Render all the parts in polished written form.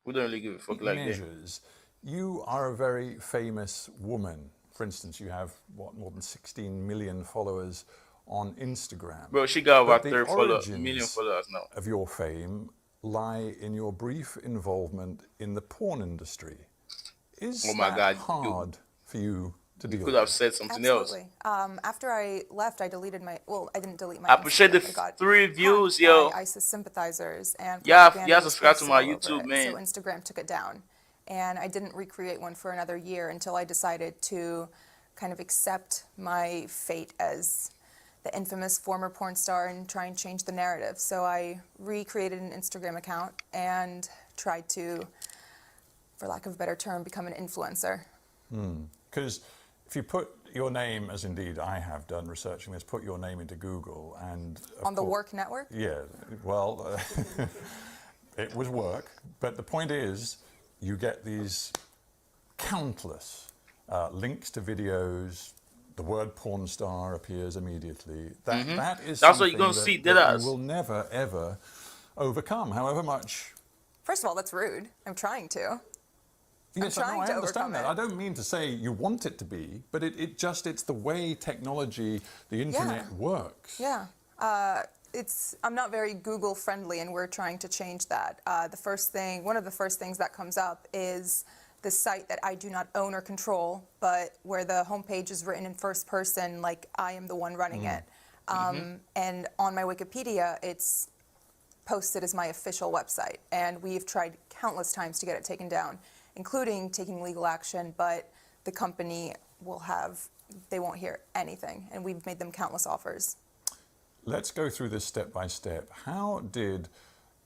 We don't really give a fuck like that. measures, you are a very famous woman. For instance, you have, what, more than 16 million followers on Instagram. Bro, she got But about the 30 million origins followers now. of your fame lie in your brief involvement in the porn industry. Oh Is my that God, hard for you to you deal could have with? said something else. Absolutely. After I left, I deleted my, well, I didn't delete my I appreciate the Instagram. It got 3 views, hacked by yo. ISIS sympathizers and Yeah, propaganda yeah, was subscribe to posted my all over YouTube, it. So man. Instagram took it down. And I didn't recreate one for another year until I decided to kind of accept my fate as the infamous former porn star and try and change the narrative. So I recreated an Instagram account and tried to, for lack of a better term, become an influencer. Because if you put your name, as indeed I have done researching this, put your name into Google and... On the Work Network? Yeah, well, it was work. But the point is, you get these countless links to videos. The word porn star appears immediately. That is That's what you're something gonna see, that deadass. you will never, ever overcome, however much... First of all, that's rude. I'm trying to. Yes, trying no, I to understand that. overcome it. I don't mean to say you want it to be, but it's the way technology, the internet works. Yeah. I'm not very Google friendly, and we're trying to change that. One of the first things that comes up is the site that I do not own or control, but where the homepage is written in first person, like I am the one running it. And on my Wikipedia, it's posted as my official website, and we've tried countless times to get it taken down, including taking legal action, but the company they won't hear anything, and we've made them countless offers. Let's go through this step by step. How did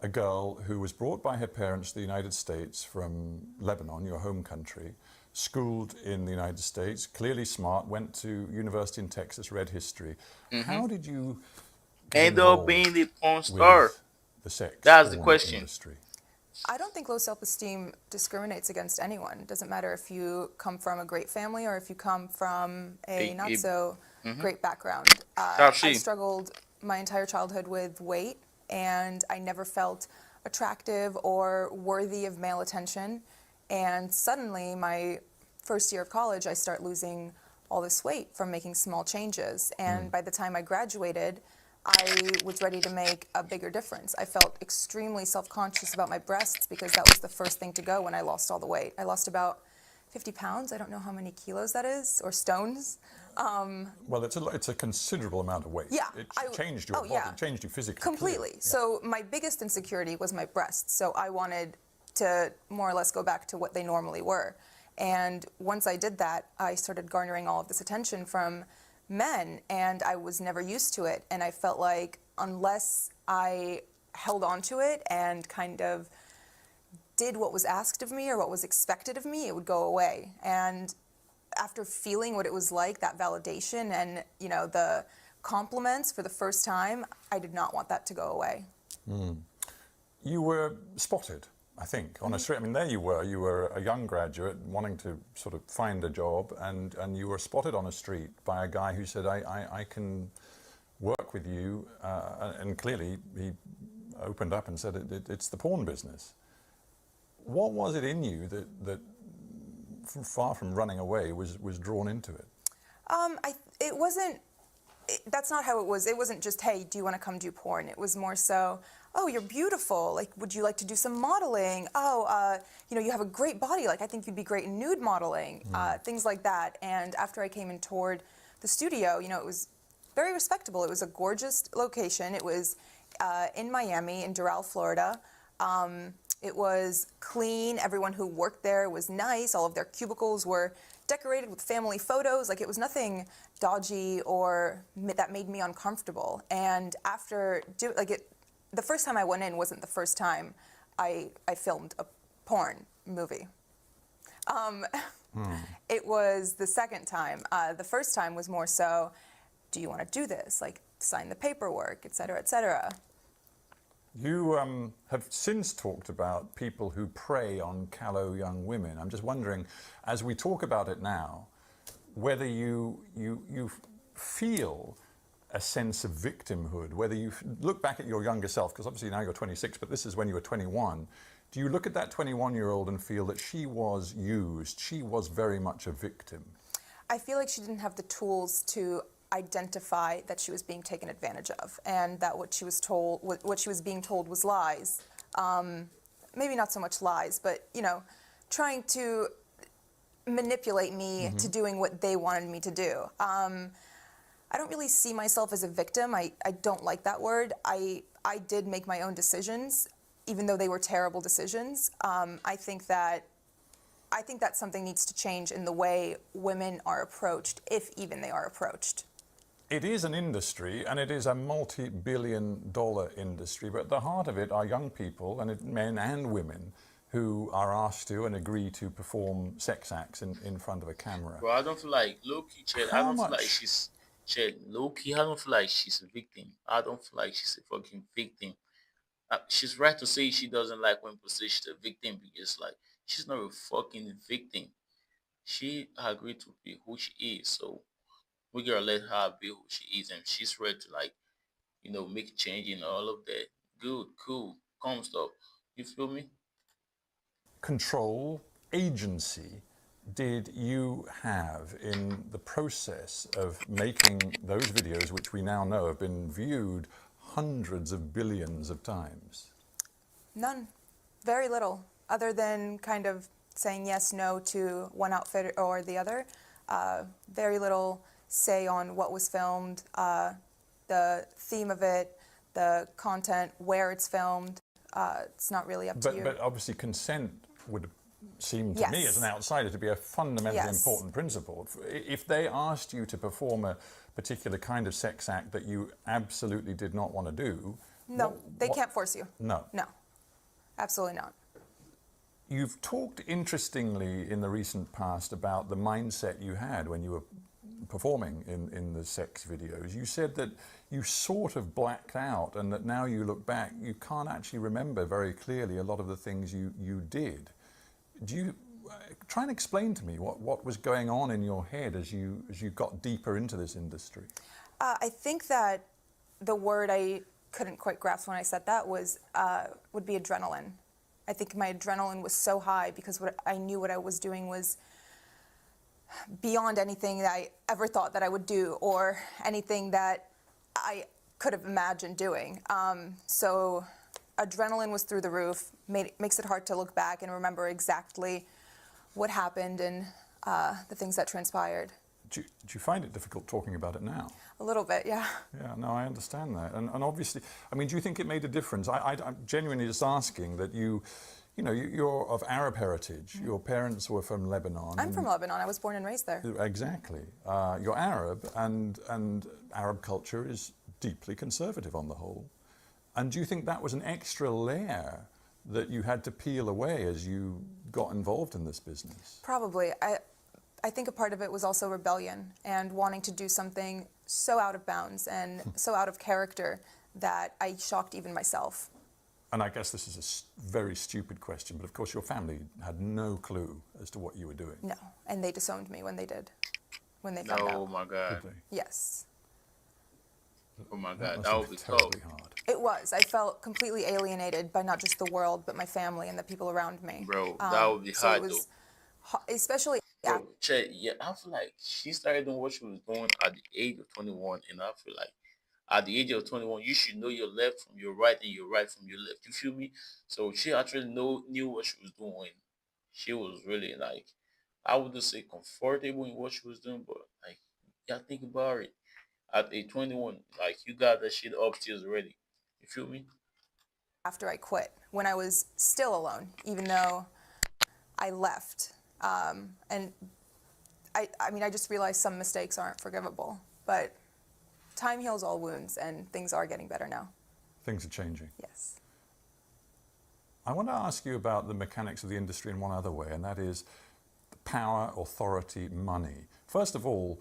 a girl who was brought by her parents to the United States from Lebanon, your home country, schooled in the United States, clearly smart, went to university in Texas, read history. How did you get End up involved being the porn star. with the sex That's the porn question. industry? I don't think low self-esteem discriminates against anyone. It doesn't matter if you come from a great family or if you come from a not-so-great background. I struggled my entire childhood with weight, and I never felt attractive or worthy of male attention. And suddenly, my first year of college, I start losing all this weight from making small changes. And by the time I graduated, I was ready to make a bigger difference. I felt extremely self-conscious about my breasts because that was the first thing to go when I lost all the weight. I lost about 50 pounds. I don't know how many kilos that is, or stones. Well, it's a considerable amount of weight. Yeah, It changed your body, yeah. changed you physically. Completely. Clearly. Yeah. So my biggest insecurity was my breasts. So I wanted to more or less go back to what they normally were. And once I did that, I started garnering all of this attention from men, and I was never used to it. And I felt like unless I held on to it and kind of did what was asked of me or what was expected of me, it would go away. And after feeling what it was like, that validation and, the compliments for the first time, I did not want that to go away. You were spotted, I think, on a street. I mean, there you were a young graduate wanting to sort of find a job, and you were spotted on a street by a guy who said, I can work with you, and clearly he opened up and said, it's the porn business. What was it in you that far from running away, was drawn into it? It wasn't, that's not how it was. It wasn't just, hey, do you want to come do porn? It was more so, oh, you're beautiful. Like, would you like to do some modeling? Oh, you have a great body. Like, I think you'd be great in nude modeling. Things like that. And after I came and toured the studio, it was very respectable. It was a gorgeous location. It was in Miami, in Doral, Florida. It was clean. Everyone who worked there was nice. All of their cubicles were decorated with family photos. Like, it was nothing dodgy or that made me uncomfortable. And after the first time I went in wasn't the first time I filmed a porn movie. It was the second time. The first time was more so, do you want to do this? Like, sign the paperwork, et cetera, et cetera. You have since talked about people who prey on callow young women. I'm just wondering, as we talk about it now, whether you feel a sense of victimhood, whether you look back at your younger self, because obviously now you're 26, but this is when you were 21. Do you look at that 21-year-old and feel that she was used? She was very much a victim. I feel like she didn't have the tools to identify that she was being taken advantage of, and that what she was told, what she was being told, was lies. Maybe not so much lies, but trying to manipulate me to doing what they wanted me to do. I don't really see myself as a victim. I don't like that word. I did make my own decisions, even though they were terrible decisions. I think that something needs to change in the way women are approached, if even they are approached. It is an industry, and it is a multi-billion-dollar industry, but at the heart of it are young people, men and women, who are asked to and agree to perform sex acts in front of a camera. Bro, I don't feel like low-key, Chad. I don't feel like she's Chad. Low-key, I don't feel like she's a victim. I don't feel like she's a fucking victim. She's right to say she doesn't like when people say she's a victim, because like she's not a fucking victim. She agreed to be who she is, so we gotta let her be who she is, and she's ready to make change in all of that. Good, cool, calm stuff. You feel me? Control, agency did you have in the process of making those videos, which we now know have been viewed hundreds of billions of times? None. Very little, other than kind of saying yes, no to one outfit or the other. Very little say on what was filmed, the theme of it, the content, where it's filmed. It's not really up to you. But obviously consent would seem to me as an outsider to be a fundamentally important principle. If they asked you to perform a particular kind of sex act that you absolutely did not want to do... No, they can't force you. No. No, absolutely not. You've talked interestingly in the recent past about the mindset you had when you were performing in the sex videos. You said that you sort of blacked out, and that now you look back, you can't actually remember very clearly a lot of the things you did. Do you try and explain to me what was going on in your head as you got deeper into this industry? I think that the word I couldn't quite grasp when I said that would be adrenaline. I think my adrenaline was so high because I knew what I was doing was beyond anything that I ever thought that I would do, or anything that I could have imagined doing. So adrenaline was through the roof. Makes it hard to look back and remember exactly what happened and the things that transpired. Do you find it difficult talking about it now? A little bit, yeah. Yeah, no, I understand that. And obviously, I mean, do you think it made a difference? I'm genuinely just asking that you're of Arab heritage. Your parents were from Lebanon. I'm from Lebanon. I was born and raised there. Exactly. You're Arab, and Arab culture is deeply conservative on the whole. And do you think that was an extra layer that you had to peel away as you got involved in this business? Probably. I think a part of it was also rebellion and wanting to do something so out of bounds and so out of character that I shocked even myself. And I guess this is a very stupid question, but of course your family had no clue as to what you were doing. No, and they disowned me when they did, when they found out. Oh my God. Did they? Yes. Oh my God, That would be terribly tough. hard. It was. I felt completely alienated by not just the world, but my family and the people around me. Bro, that would be so hard it was though. especially... Bro, Chet, yeah, I feel like she started doing what she was doing at the age of 21, and I feel like at the age of 21, you should know your left from your right and your right from your left. You feel me? So she actually knew what she was doing. She was really like, I wouldn't say comfortable in what she was doing, but like, yeah, think about it. At age 21, like you got that shit upstairs already. You feel me? After I quit, when I was still alone, even though I left. And I mean, I just realized some mistakes aren't forgivable, but time heals all wounds, and things are getting better now. Things are changing. Yes. I want to ask you about the mechanics of the industry in one other way, and that is power, authority, money. First of all,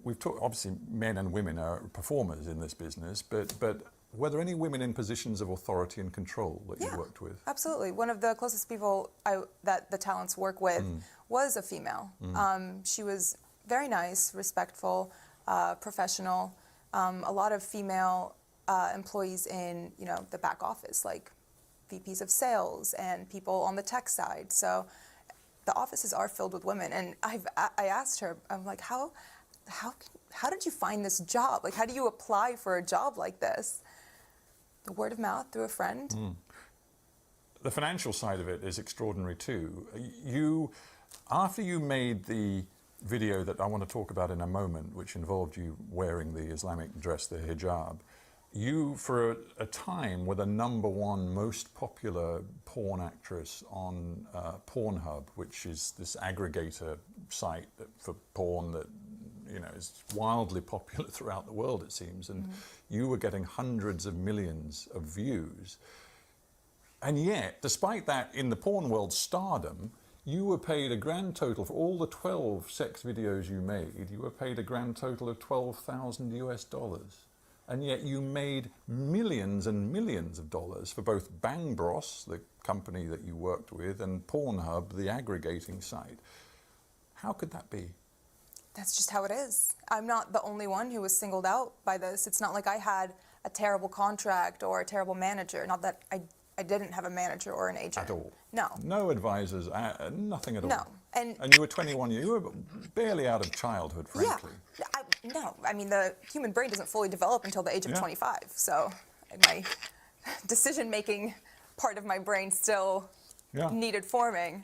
we've talked, obviously men and women are performers in this business, but were there any women in positions of authority and control that you worked with? Absolutely. One of the closest people that the talents work with was a female. She was very nice, respectful, professional. A lot of female employees in the back office, like VPs of sales and people on the tech side. So the offices are filled with women. And I asked her, I'm like, how did you find this job? Like, how do you apply for a job like this? The word of mouth through a friend. The financial side of it is extraordinary too. You, after you made the video that I want to talk about in a moment, which involved you wearing the Islamic dress, the hijab, you, for a time, were the #1 most popular porn actress on Pornhub, which is this aggregator site for porn that, you know, is wildly popular throughout the world, it seems. And you were getting hundreds of millions of views. And yet, despite that, in the porn world stardom, you were paid a grand total for all the 12 sex videos you made. You were paid a grand total of $12,000 US. And yet you made millions and millions of dollars for both Bang Bros, the company that you worked with, and Pornhub, the aggregating site. How could that be? That's just how it is. I'm not the only one who was singled out by this. It's not like I had a terrible contract or a terrible manager. Not that I didn't have a manager or an agent. At all? No. No advisors, nothing at all? No. And you were 21, you were barely out of childhood, frankly. Yeah. No. I mean, the human brain doesn't fully develop until the age of 25. So my decision-making part of my brain still needed forming.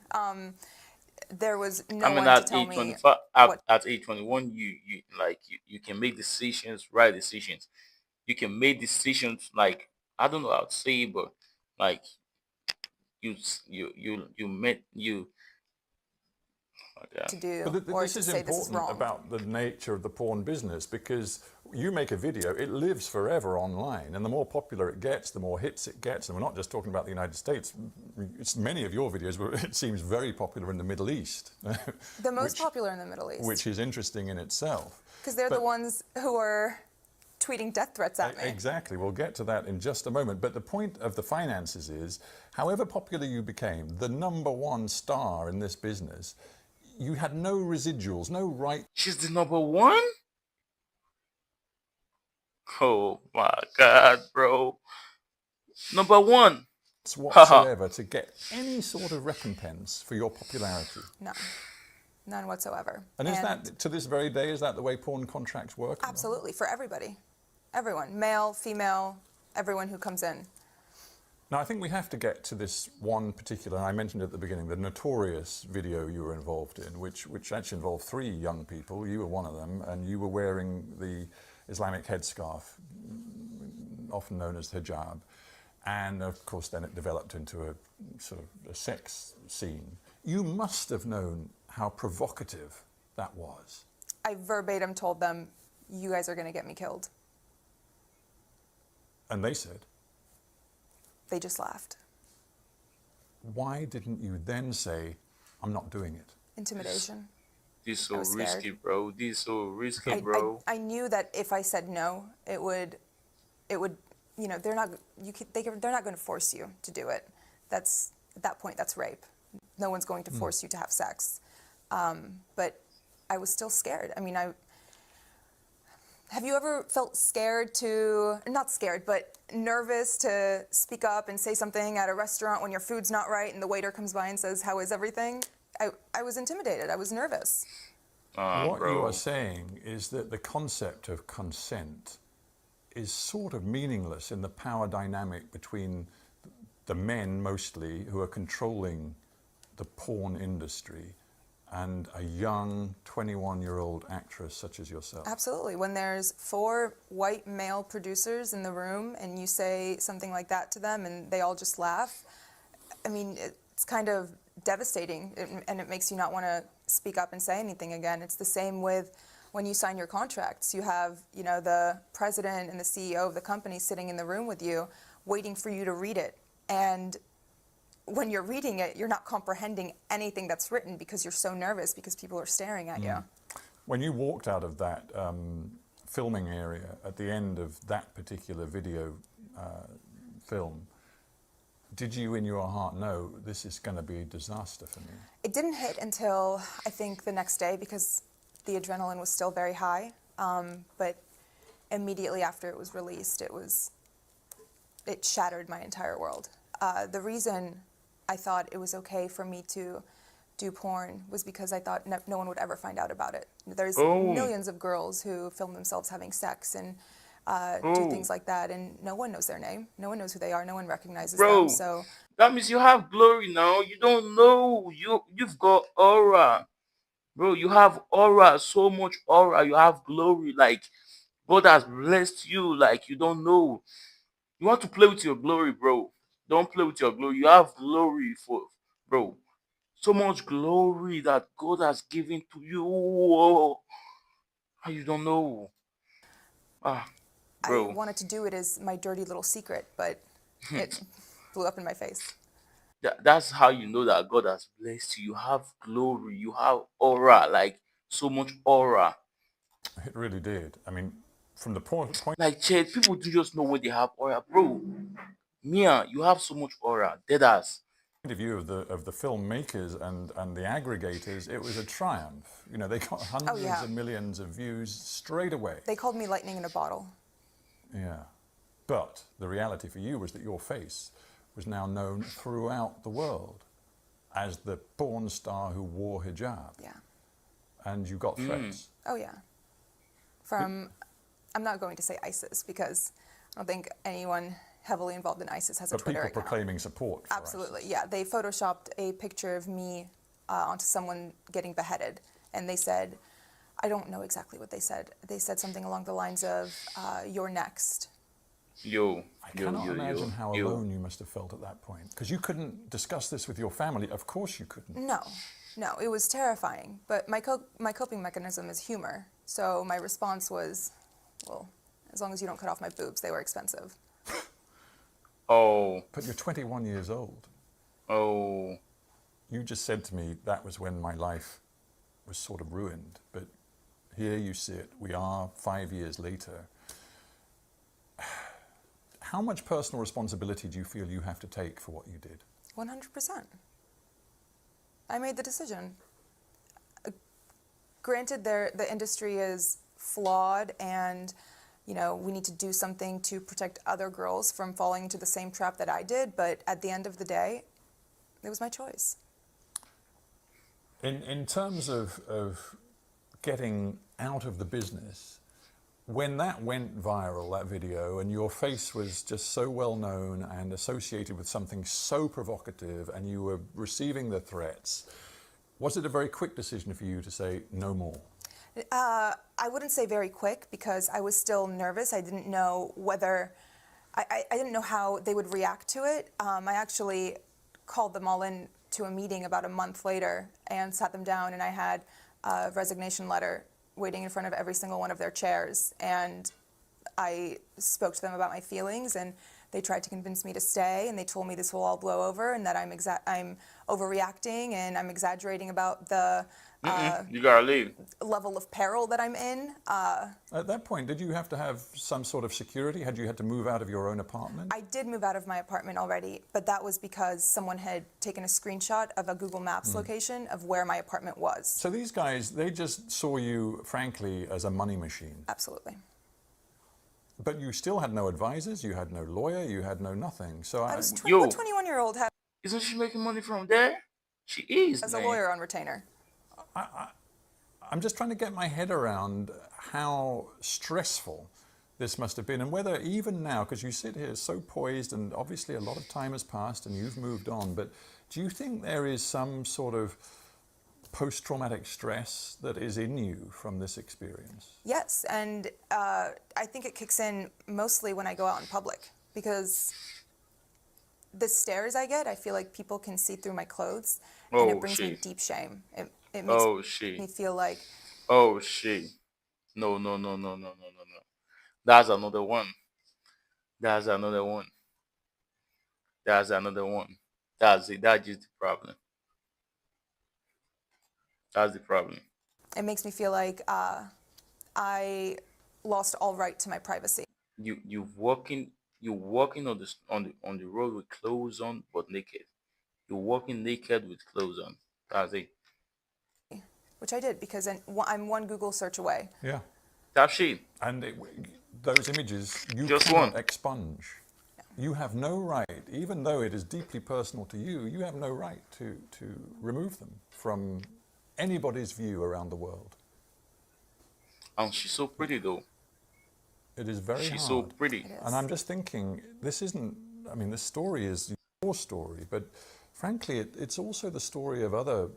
There was no one to tell me at age 21, you can make decisions, right decisions. You can make decisions like, I don't know how to say, but like you to do But or this to is say this is important wrong. about the nature of the porn business, because you make a video, it lives forever online, and the more popular it gets, the more hits it gets. And we're not just talking about the United States. Many of your videos were, it seems, very popular in the Middle East. The most popular in the Middle East. Which is interesting in itself. Because they're the ones who are tweeting death threats at me. Exactly. We'll get to that in just a moment. But the point of the finances is, however popular you became, the #1 star in this business, you had no residuals, no right. She's the #1? Oh my God, bro. #1. Whatsoever to get any sort of recompense for your popularity. No. None whatsoever. And is that, to this very day, is that the way porn contracts work? Absolutely, for everybody. Everyone, male, female, everyone who comes in. Now, I think we have to get to this one particular, I mentioned at the beginning, the notorious video you were involved in, which actually involved 3 young people. You were one of them, and you were wearing the Islamic headscarf, often known as hijab. And of course, then it developed into a sort of a sex scene. You must have known how provocative that was. I verbatim told them, you guys are going to get me killed. And they said? They just laughed. Why didn't you then say, I'm not doing it? Intimidation. This is so risky, bro. This is so risky, bro. I knew that if I said no, it would, you know, they're not going to force you to do it. At that point, that's rape. No one's going to force you to have sex. But I was still scared. I mean, have you ever felt scared not scared, but nervous to speak up and say something at a restaurant when your food's not right and the waiter comes by and says, how is everything? I was intimidated. I was nervous. What you are saying is that the concept of consent is sort of meaningless in the power dynamic between the men, mostly, who are controlling the porn industry, and a young 21-year-old actress such as yourself. Absolutely. When there's 4 white male producers in the room and you say something like that to them and they all just laugh, I mean, it's kind of devastating, and it makes you not want to speak up and say anything again. It's the same with when you sign your contracts. You have, you know, the president and the CEO of the company sitting in the room with you, waiting for you to read it. And when you're reading it, you're not comprehending anything that's written because you're so nervous because people are staring at you. When you walked out of that filming area at the end of that particular video film, did you in your heart know this is going to be a disaster for me? It didn't hit until I think the next day because the adrenaline was still very high. But immediately after it was released, it shattered my entire world. the reason I thought it was okay for me to do porn was because I thought no one would ever find out about it. There's Oh, millions of girls who film themselves having sex and do oh, things like that, and no one knows their name. No one knows who they are. No one recognizes them. bro. So That means you have glory now. You don't know. You've got aura. Bro, you have aura, so much aura. You have glory. Like God has blessed you. Like you don't know. You want to play with your glory, bro. Don't play with your glory. You have glory for bro. So much glory that God has given to you. Oh, and you don't know. Ah, I bro. wanted to do it as my dirty little secret, but it blew up in my face. That's how you know that God has blessed you. You have glory. You have aura. Like so much aura. It really did. I mean, from the point Like, Chet, people do just know when they have aura, bro. Mia, you have so much aura. Dead ass. of view of the filmmakers and the aggregators, it was a triumph. You know, they got Oh hundreds yeah, of millions of views straight away. they called me lightning in a bottle. Yeah. But the reality for you was that your face was now known throughout the world as the porn star who wore hijab. Yeah. And you got threats. Oh yeah. From, I'm not going to say ISIS because I don't think anyone heavily involved in ISIS has a But Twitter people account. proclaiming support for Absolutely, ISIS. yeah. They photoshopped a picture of me onto someone getting beheaded, and they said, I don't know exactly what they said. They said something along the lines of, "You're next." Yo, I yo, cannot yo, imagine yo, how yo. alone you must have felt at that point. Because you couldn't discuss this with your family. Of course you couldn't. No, no, it was terrifying. But my coping mechanism is humor. So my response was, well, as long as you don't cut off my boobs, they were expensive. Oh, But you're 21 years old. oh. You just said to me that was when my life was sort of ruined. But here you sit, we are 5 years later. How much personal responsibility do you feel you have to take for what you did? 100%. I made the decision. Granted, the industry is flawed, and we need to do something to protect other girls from falling into the same trap that I did. But at the end of the day, it was my choice. In terms of getting out of the business, when that went viral, that video, and your face was just so well known and associated with something so provocative, and you were receiving the threats, was it a very quick decision for you to say no more? I wouldn't say very quick because I was still nervous. I didn't know whether, I didn't know how they would react to it. I actually called them all in to a meeting about a month later and sat them down, and I had a resignation letter waiting in front of every single one of their chairs. And I spoke to them about my feelings, and they tried to convince me to stay, and they told me this will all blow over and that I'm overreacting and I'm exaggerating about the You gotta leave. level of peril that I'm in. At that point, did you have to have some sort of security? Had you had to move out of your own apartment? I did move out of my apartment already, but that was because someone had taken a screenshot of a Google Maps location of where my apartment was. So these guys, they just saw you, frankly, as a money machine. Absolutely. But you still had no advisors, you had no lawyer, you had no nothing. So I was Yo. what 21-year-old Isn't she making money from there? She is, has man. a lawyer on retainer? I'm just trying to get my head around how stressful this must have been, and whether even now, because you sit here so poised, and obviously a lot of time has passed and you've moved on, but do you think there is some sort of post-traumatic stress that is in you from this experience? Yes, and I think it kicks in mostly when I go out in public, because the stares I get, I feel like people can see through my clothes, and it brings me shit. deep shame. It makes Oh shit. me feel like, Oh shit. No, no, no, no, no, no, no, no. That's another one. That's another one. That's another one. That's it. That's just the problem. That's the problem. it makes me feel like I lost all right to my privacy. You're walking on the road with clothes on but naked. You're walking naked with clothes on. That's it. Which I did because I'm one Google search away. Yeah. That's shit. And those images you Just cannot one. expunge. you have no right, even though it is deeply personal to you, you have no right to remove them from anybody's view around the world. And she's so pretty though. It is very She's so hard. pretty. It And is. I'm just thinking, this isn't, I mean, this story is your story, but frankly, it's also the story of other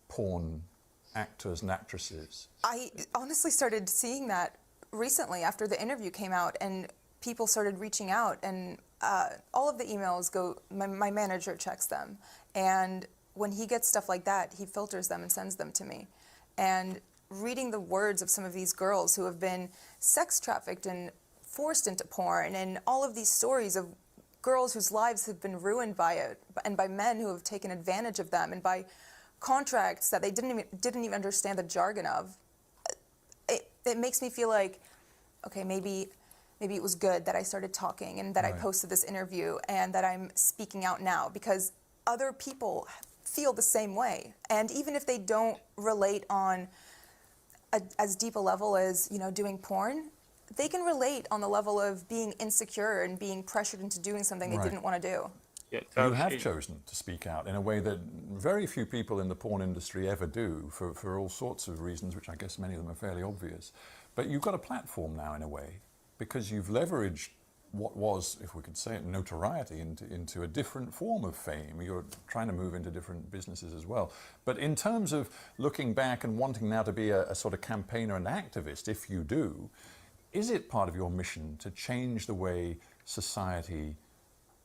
porn actors and actresses. I honestly started seeing that recently after the interview came out, and people started reaching out, and all of the emails go, my manager checks them, and when he gets stuff like that, he filters them and sends them to me. And reading the words of some of these girls who have been sex trafficked and forced into porn, and all of these stories of girls whose lives have been ruined by it, and by men who have taken advantage of them, and by contracts that they didn't even understand the jargon of, it makes me feel like, okay, maybe it was good that I started talking and that I posted this interview and that I'm speaking out now, because other people feel the same way. And even if they don't relate on as deep a level as, you know, doing porn, they can relate on the level of being insecure and being pressured into doing something they didn't want to do. Yeah, You have chosen to speak out in a way that very few people in the porn industry ever do, for all sorts of reasons, which I guess many of them are fairly obvious. But you've got a platform now in a way, because you've leveraged what was, if we could say it, notoriety into a different form of fame. You're trying to move into different businesses as well. But in terms of looking back and wanting now to be a sort of campaigner and activist, if you do, is it part of your mission to change the way society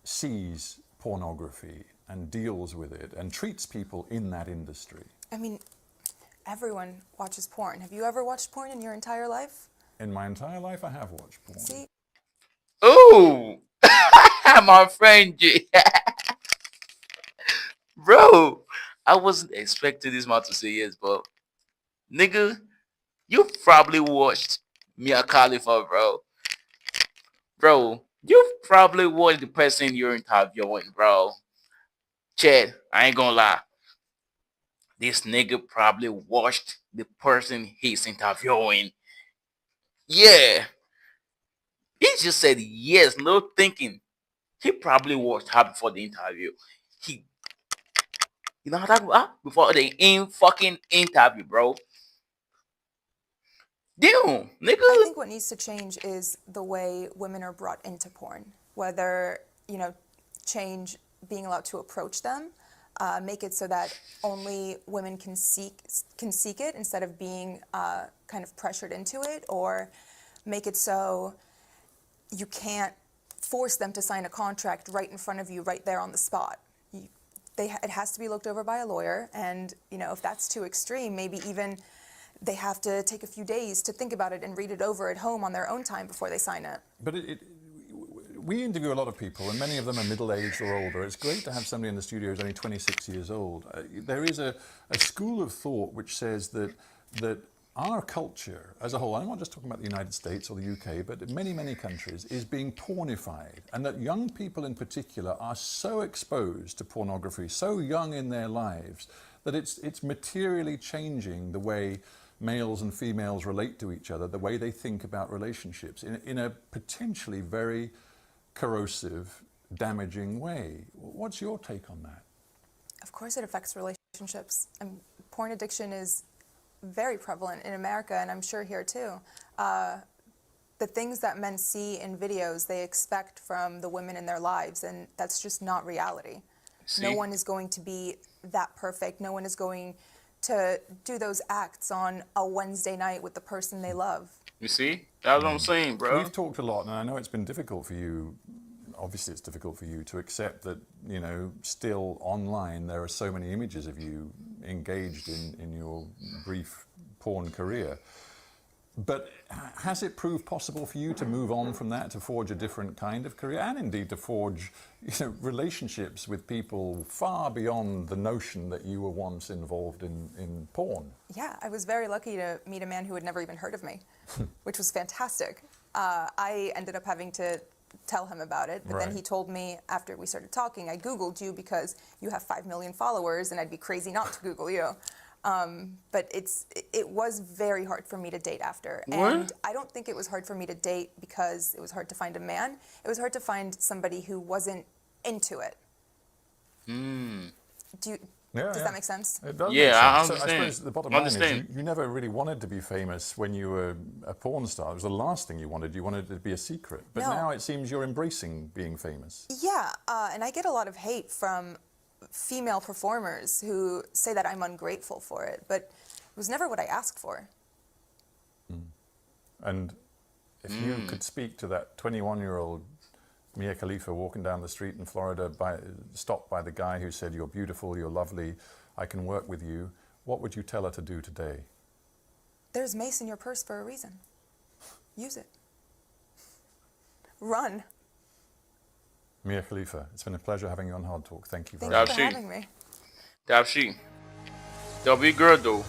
sees pornography and deals with it and treats people in that industry? I mean, everyone watches porn. Have you ever watched porn in your entire life? In my entire life, I have watched porn. See? Oh, my friend J. Bro, I wasn't expecting this man to say yes, but nigga, you probably watched Mia Khalifa, bro. Bro, you probably watched the person you're interviewing, bro. Chad, I ain't gonna lie. This nigga probably watched the person he's interviewing. Yeah. He just said yes, no thinking. He probably watched her before the interview. He, you know how that before the fucking interview, bro. Damn, nigga. I think what needs to change is the way women are brought into porn. Whether, you know, change being allowed to approach them, make it so that only women can seek it instead of being kind of pressured into it, or make it so you can't force them to sign a contract right in front of you, right there on the spot. It has to be looked over by a lawyer, and you know, if that's too extreme, maybe even they have to take a few days to think about it and read it over at home on their own time before they sign it. But we interview a lot of people, and many of them are middle-aged or older. It's great to have somebody in the studio who's only 26 years old. There is a school of thought which says that our culture as a whole, I'm not just talking about the United States or the UK, but many, many countries, is being pornified, and that young people in particular are so exposed to pornography, so young in their lives, that it's materially changing the way males and females relate to each other, the way they think about relationships in a potentially very corrosive, damaging way. What's your take on that? Of course it affects relationships. Porn addiction is very prevalent in America, and I'm sure here too. The things that men see in videos, they expect from the women in their lives, and that's just not reality. See? No one is going to be that perfect. No one is going to do those acts on a Wednesday night with the person they love. You see? That's what I'm saying, bro. We've talked a lot, and I know it's been difficult for you. Obviously, it's difficult for you to accept that, you know, still online there are so many images of you engaged in your brief porn career. But has it proved possible for you to move on from that, to forge a different kind of career, and indeed to forge, you know, relationships with people far beyond the notion that you were once involved in porn? Yeah, I was very lucky to meet a man who had never even heard of me, which was fantastic. I ended up having to tell him about it, but then he told me after we started talking, I Googled you because you have 5 million followers and I'd be crazy not to Google you. But it was very hard for me to date after. What? And I don't think it was hard for me to date because it was hard to find a man. It was hard to find somebody who wasn't into it. Does that make sense? It does Yeah, make I sense. So I understand. suppose the bottom line is Understand. you never really wanted to be famous when you were a porn star. It was the last thing you wanted. You wanted it to be a secret. But No. now it seems you're embracing being famous. Yeah, and I get a lot of hate from female performers who say that I'm ungrateful for it, but it was never what I asked for. And if you could speak to that 21-year-old Mia Khalifa walking down the street in Florida, stopped by the guy who said, "You're beautiful, you're lovely, I can work with you," what would you tell her to do today? There's mace in your purse for a reason. Use it. Run. Mia Khalifa, it's been a pleasure having you on Hard Talk. Thank you very Thank much. you for Dapshi. having me. Dapshi. They'll be good though.